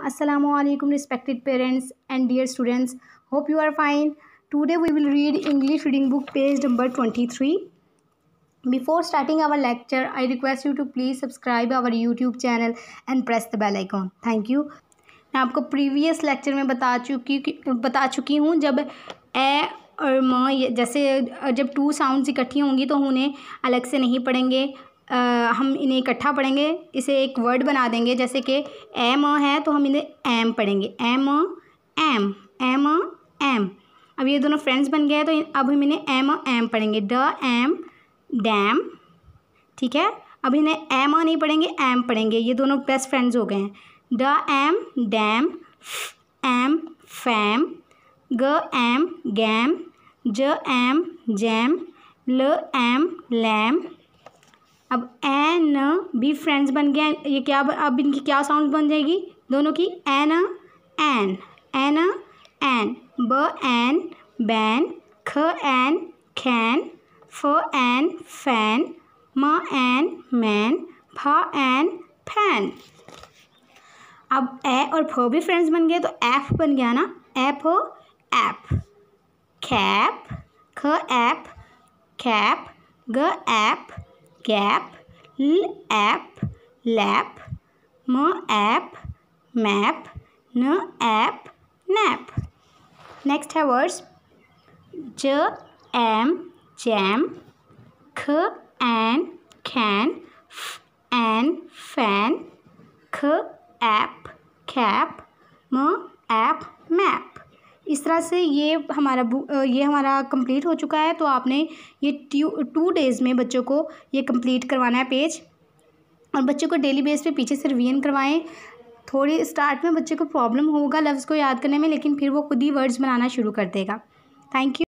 Assalamu alaikum respected parents and dear students. Hope you are fine. Today we will read English reading book page number 23. Before starting our lecture, I request you to please subscribe our YouTube channel and press the bell icon. Thank you. मैं आपको previous lecture में बता चुकी हूँ जब ए और म जैसे जब टू साउंड्स इकट्ठी होंगी तो उन्हें अलग से नहीं पढ़ेंगे, हम इन्हें इकट्ठा पढ़ेंगे, इसे एक वर्ड बना देंगे। जैसे कि एम है तो हम इन्हें एम पढ़ेंगे, एम एम एम एम। अब ये दोनों फ्रेंड्स बन गए हैं तो अब हम इन्हें एम एम पढ़ेंगे, ड एम डैम। ठीक है, अब इन्हें एम नहीं पढ़ेंगे, एम पढ़ेंगे। ये दोनों बेस्ट फ्रेंड्स हो गए हैं। ड एम डैम, एम फैम, ग एम गैम, ज एम जैम, ल एम लैम। अब एन भी फ्रेंड्स बन गए। ये क्या, अब इनकी क्या साउंड बन जाएगी दोनों की? एन एन एन एन, ब एन बैन, ख एन खैन, फ एन फैन, म एन मैन, फ एन फैन। अब ए और फ भी फ्रेंड्स बन गए तो एफ बन गया ना, एफ ऐप, कैप, ख ऐप कैप, ग ऐप गैप, ल ऐप लैप, म ऐप मैप, न ऐप नैप। नेक्स्ट है वर्ड्स ज एम जैम, ख एन कैन, फ एन फैन, ख ऐप कैप, म ऐप मैप। इस तरह से ये हमारा कंप्लीट हो चुका है। तो आपने ये 2 डेज़ में बच्चों को ये कंप्लीट करवाना है पेज, और बच्चों को डेली बेस पे पीछे से रिवीजन करवाएं। थोड़ी स्टार्ट में बच्चे को प्रॉब्लम होगा लफ्ज़ को याद करने में, लेकिन फिर वो खुद ही वर्ड्स बनाना शुरू कर देगा। Thank you.